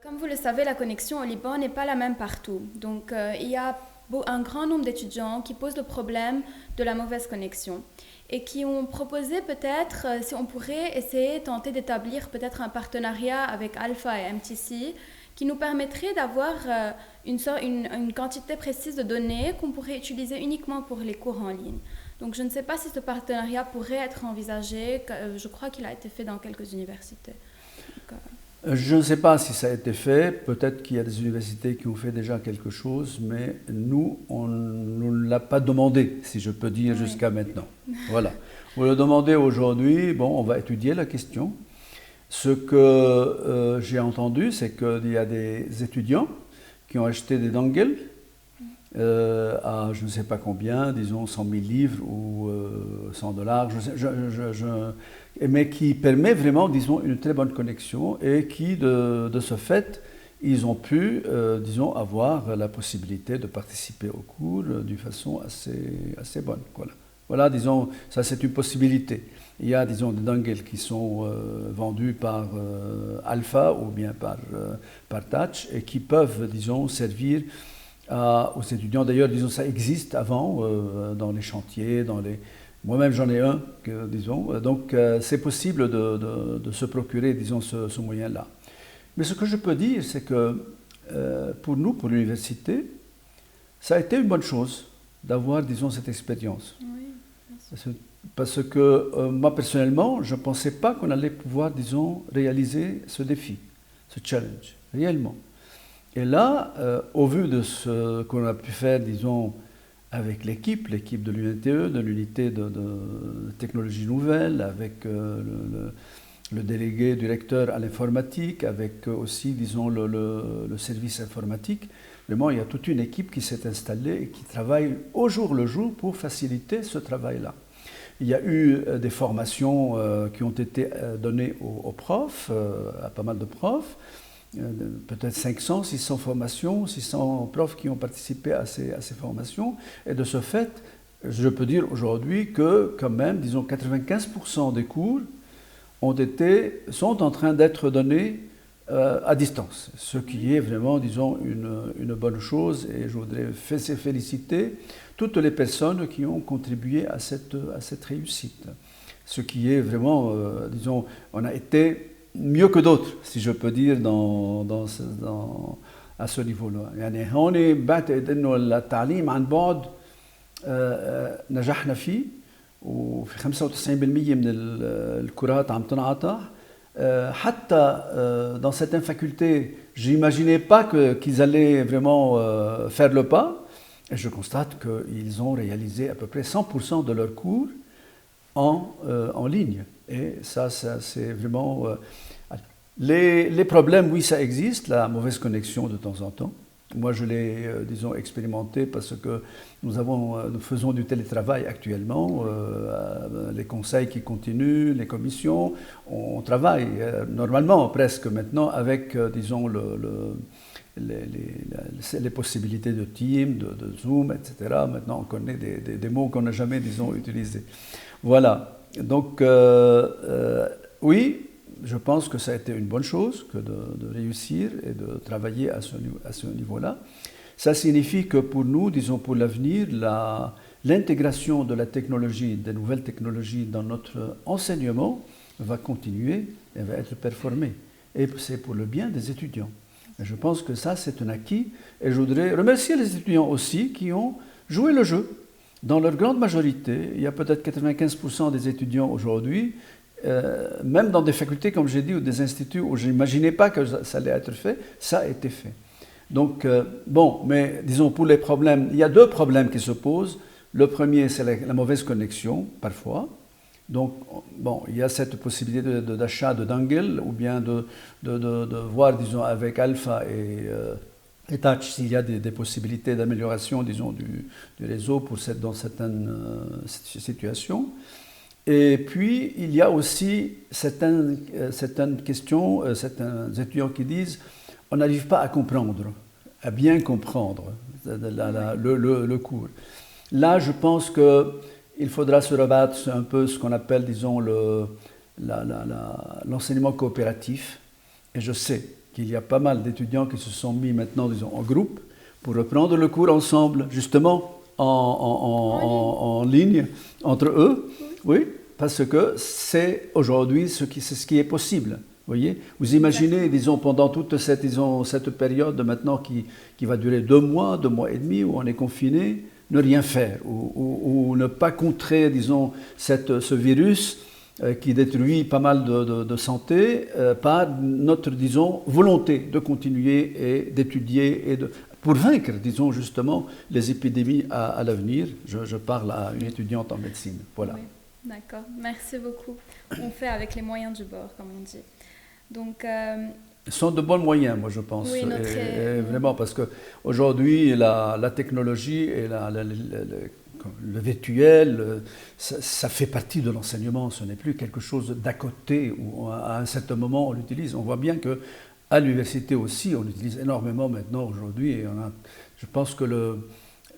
Comme vous le savez, la connexion au Liban n'est pas la même partout. Donc, il y a un grand nombre d'étudiants qui posent le problème de la mauvaise connexion et qui ont proposé peut-être si on pourrait essayer, tenter d'établir peut-être un partenariat avec Alpha et MTC qui nous permettrait d'avoir une quantité précise de données qu'on pourrait utiliser uniquement pour les cours en ligne. Donc, je ne sais pas si ce partenariat pourrait être envisagé. Je crois qu'il a été fait dans quelques universités. Donc, je ne sais pas si ça a été fait, peut-être qu'il y a des universités qui ont fait déjà quelque chose, mais nous, on ne l'a pas demandé, si je peux dire, oui. jusqu'à maintenant. Voilà. Vous le demandez aujourd'hui, bon, on va étudier la question. Ce que j'ai entendu, c'est qu'il y a des étudiants qui ont acheté des dongles à je ne sais pas combien, disons 100 000 livres ou 100 dollars, mais qui permet vraiment, disons, une très bonne connexion et qui, de ce fait, ils ont pu, disons, avoir la possibilité de participer au cours d'une façon assez bonne. Voilà. Voilà, disons, ça c'est une possibilité. Il y a, disons, des dongles qui sont vendus par Alpha ou bien par Touch et qui peuvent, disons, servir aux étudiants. D'ailleurs, disons, ça existe avant dans les chantiers, moi-même j'en ai un, disons. Donc, c'est possible de se procurer, disons, ce moyen-là. Mais ce que je peux dire, c'est que pour nous, pour l'université, ça a été une bonne chose d'avoir, disons, cette expérience. Oui, parce que moi, personnellement, je ne pensais pas qu'on allait pouvoir, disons, réaliser ce défi, ce challenge, réellement. Et là, au vu de ce qu'on a pu faire, disons, avec l'équipe de l'UNTE, de l'unité de technologies nouvelles, avec le délégué directeur à l'informatique, avec aussi, disons, le service informatique, vraiment, il y a toute une équipe qui s'est installée et qui travaille au jour le jour pour faciliter ce travail-là. Il y a eu des formations qui ont été données aux profs, à pas mal de profs, peut-être 500, 600 formations, 600 profs qui ont participé à ces formations. Et de ce fait, je peux dire aujourd'hui que quand même, disons 95% des cours sont en train d'être donnés à distance, ce qui est vraiment, disons, une bonne chose. Et je voudrais féliciter toutes les personnes qui ont contribué à cette réussite. Ce qui est vraiment, disons, on a été mieux que d'autres, si je peux dire, à ce niveau-là. يعني هون بعتقد انه التعليم عن بعد نجحنا فيه وفي 95% من الكرات عم تنعطى. حتى dans certaines facultés, j'imaginais pas qu'ils allaient vraiment faire le pas. Et je constate qu'ils ont réalisé à peu près 100% de leurs cours en ligne. Et ça c'est vraiment... les problèmes, oui, ça existe, la mauvaise connexion de temps en temps. Moi, je l'ai, disons, expérimenté parce que nous faisons du télétravail actuellement, les conseils qui continuent, les commissions, on travaille normalement presque maintenant avec, disons, les possibilités de Teams, de Zoom, etc. Maintenant, on connaît des mots qu'on n'a jamais, disons, utilisés. Voilà. Donc, oui, je pense que ça a été une bonne chose que de réussir et de travailler à ce niveau-là. Ça signifie que pour nous, disons pour l'avenir, l'intégration de la technologie, des nouvelles technologies dans notre enseignement va continuer et va être performée. Et c'est pour le bien des étudiants. Et je pense que ça, c'est un acquis. Et je voudrais remercier les étudiants aussi qui ont joué le jeu. Dans leur grande majorité, il y a peut-être 95% des étudiants aujourd'hui, même dans des facultés, comme j'ai dit, ou des instituts où je n'imaginais pas que ça allait être fait, ça a été fait. Donc, bon, mais disons pour les problèmes, il y a deux problèmes qui se posent. Le premier, c'est la mauvaise connexion, parfois. Donc, bon, il y a cette possibilité d'achat de dongle, ou bien de voir, disons, avec Alpha et Touch s'il y a des possibilités d'amélioration, disons, du réseau dans certaines situations. Et puis, il y a aussi certaines questions, certains étudiants qui disent on n'arrive pas à comprendre, à bien comprendre le cours. Là, je pense qu'il faudra se rebattre sur un peu ce qu'on appelle, disons, l'enseignement coopératif. Et je sais qu'il qu'il y a pas mal d'étudiants qui se sont mis maintenant, disons, en groupe pour reprendre le cours ensemble, justement en ligne entre eux. Oui, parce que c'est aujourd'hui ce qui est possible. Voyez, vous imaginez, disons, pendant toute cette période maintenant qui va durer 2 mois, 2 mois et demi, où on est confiné, ne rien faire, ou ne pas contrer, disons, ce virus qui détruit pas mal de santé par notre, disons, volonté de continuer et d'étudier pour vaincre, disons, justement, les épidémies à l'avenir. Je parle à une étudiante en médecine. Voilà. Oui, d'accord. Merci beaucoup. On fait avec les moyens du bord, comme on dit. Donc, ce sont de bons moyens, moi je pense, oui, et vraiment, parce qu'aujourd'hui, la technologie et le virtuel, ça fait partie de l'enseignement, ce n'est plus quelque chose d'à côté, où à un certain moment on l'utilise. On voit bien qu'à l'université aussi, on l'utilise énormément maintenant aujourd'hui, et je pense que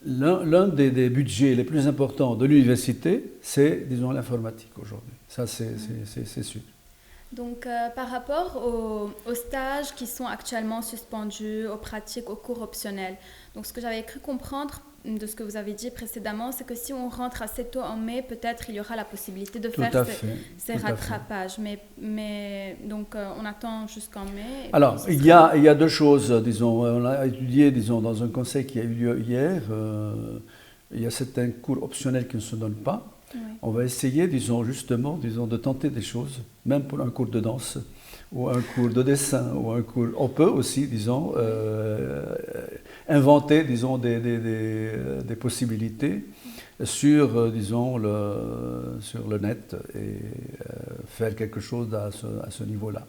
l'un des budgets les plus importants de l'université, c'est, disons, l'informatique aujourd'hui. Ça, c'est sûr. Donc, par rapport aux stages qui sont actuellement suspendus, aux pratiques, aux cours optionnels, donc ce que j'avais cru comprendre de ce que vous avez dit précédemment, c'est que si on rentre assez tôt en mai, peut-être il y aura la possibilité de faire ces rattrapages. Mais donc, on attend jusqu'en mai. Alors, il y a 2 choses, disons. On a étudié, disons, dans un conseil qui a eu lieu hier. Il y a certains cours optionnels qui ne se donnent pas. Oui. On va essayer, disons, justement, de tenter des choses, même pour un cours de danse, ou un cours de dessin, ou un cours... On peut aussi, disons, inventer, disons, des possibilités sur, disons, sur le net et faire quelque chose à ce niveau-là.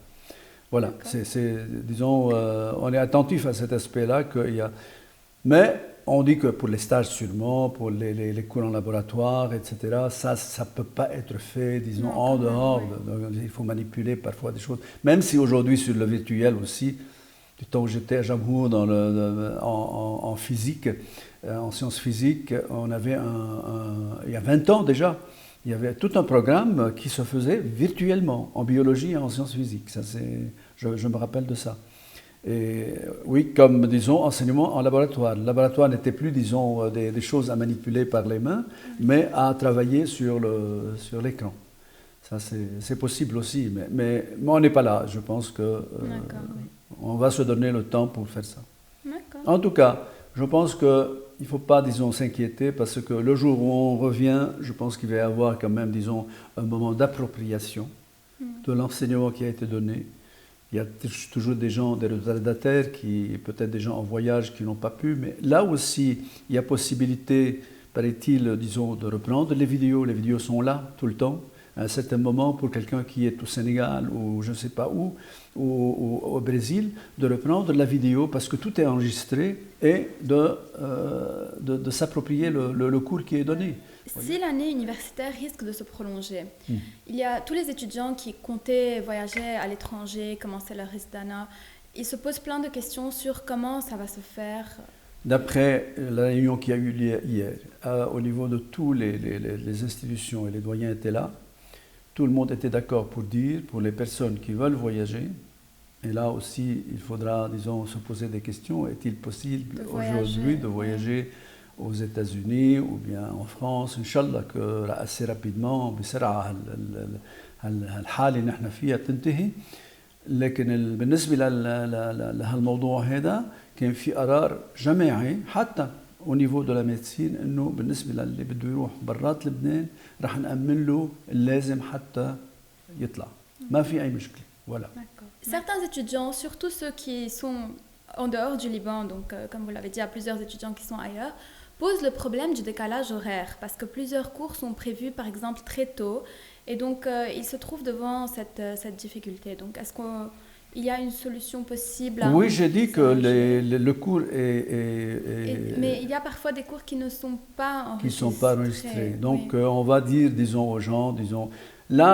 Voilà, disons, on est attentif à cet aspect-là qu'il y a... Mais on dit que pour les stages sûrement, pour les cours en laboratoire, etc., ça ne peut pas être fait, disons, en dehors. Il faut manipuler parfois des choses. Même si aujourd'hui, sur le virtuel aussi, du temps où j'étais à Jamhour en physique, en sciences physiques, on avait il y a 20 ans déjà, il y avait tout un programme qui se faisait virtuellement, en biologie et en sciences physiques. Ça, je me rappelle de ça. Et oui, comme, disons, enseignement en laboratoire. Le laboratoire n'était plus, disons, des choses à manipuler par les mains, mais à travailler sur l'écran. Ça, c'est possible aussi, mais on n'est pas là. Je pense qu'on va se donner le temps pour faire ça. En tout cas, je pense qu'il ne faut pas, disons, s'inquiéter, parce que le jour où on revient, je pense qu'il va y avoir quand même, disons, un moment d'appropriation de l'enseignement qui a été donné. Il y a toujours des gens, des retardataires, peut-être des gens en voyage qui n'ont pas pu, mais là aussi, il y a possibilité, paraît-il, disons, de reprendre les vidéos. Les vidéos sont là tout le temps. À un certain moment, pour quelqu'un qui est au Sénégal ou je ne sais pas où, ou au Brésil, de reprendre la vidéo parce que tout est enregistré et de s'approprier le cours qui est donné. Si l'année universitaire risque de se prolonger, il y a tous les étudiants qui comptaient voyager à l'étranger, commencer leur résidence, ils se posent plein de questions sur comment ça va se faire. D'après la réunion qui a eu lieu hier, au niveau de toutes les institutions et les doyens étaient là, tout le monde était d'accord pour dire, pour les personnes qui veulent voyager, et là aussi il faudra, disons, se poser des questions, est-il possible aujourd'hui de voyager aux États-Unis ou bien en France, Inch'Allah que assez rapidement بسرعة الحالة اللي نحن فيها تنتهي. لكن بالنسبة لهالموضوع هذا كان في قرار جماعي حتى au niveau de la médecine إنه بالنسبة للي بده يروح برات لبنان رح نأمن له اللازم حتى يطلع. ما في أي مشكلة. Voilà. Certains étudiants, surtout ceux qui sont en dehors du Liban, donc comme vous l'avez dit, il y a plusieurs étudiants qui sont ailleurs, pose le problème du décalage horaire parce que plusieurs cours sont prévus par exemple très tôt et donc ils se trouvent devant cette difficulté. Donc est-ce qu'il y a une solution possible Oui, j'ai dit que le cours mais il y a parfois des cours qui ne sont pas enregistrés. Qui ne sont pas enregistrés. Donc on va dire, disons, aux gens, disons, là,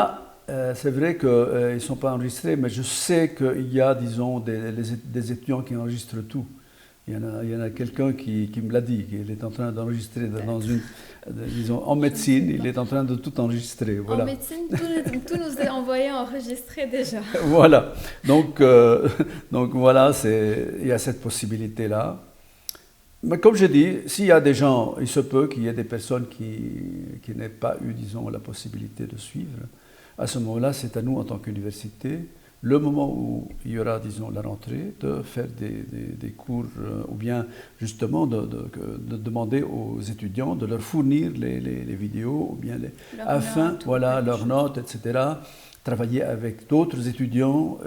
c'est vrai qu'ils ne sont pas enregistrés, mais je sais qu'il y a, disons, des étudiants qui enregistrent tout. Il Il y en a quelqu'un qui me l'a dit, qu'il est en train d'enregistrer dans une, disons, en médecine, il est en train de tout enregistrer. Voilà. En médecine, tout nous est envoyé enregistrer déjà. Voilà. Donc voilà, il y a cette possibilité-là. Mais comme je dis, s'il y a des gens, il se peut qu'il y ait des personnes qui n'aient pas eu, disons, la possibilité de suivre. À ce moment-là, c'est à nous, en tant qu'université, le moment où il y aura, disons, la rentrée, de faire des cours, ou bien justement de demander aux étudiants de leur fournir les vidéos, ou bien afin, voilà, leurs notes, etc. Travailler avec d'autres étudiants,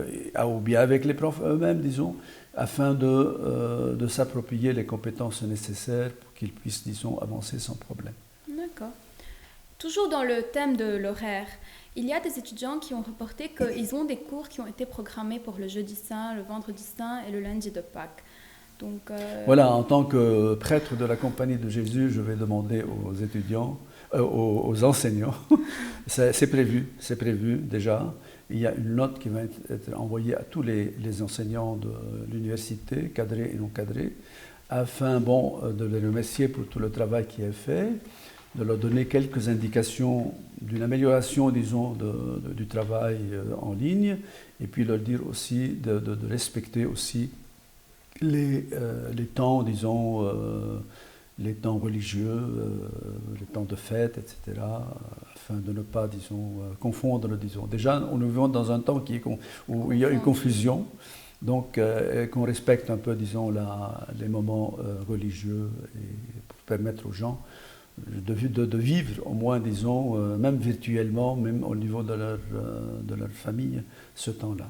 ou bien avec les profs eux-mêmes, disons, afin de s'approprier les compétences nécessaires pour qu'ils puissent, disons, avancer sans problème. D'accord. Toujours dans le thème de l'horaire, il y a des étudiants qui ont reporté qu'ils ont des cours qui ont été programmés pour le jeudi saint, le vendredi saint et le lundi de Pâques. Donc, voilà, en tant que prêtre de la Compagnie de Jésus, je vais demander aux étudiants, aux enseignants, c'est prévu déjà. Il y a une note qui va être envoyée à tous les enseignants de l'université, cadrés et non cadrés, afin de les remercier pour tout le travail qui est fait, de leur donner quelques indications d'une amélioration, disons, du travail en ligne, et puis leur dire aussi de respecter aussi les temps, disons, les temps religieux, les temps de fête, etc., afin de ne pas, disons, confondre, disons. Déjà, nous vivons dans un temps où il y a une confusion, donc qu'on respecte un peu, disons, les moments religieux et pour permettre aux gens de vivre au moins, disons, même virtuellement, même au niveau de leur famille, ce temps-là.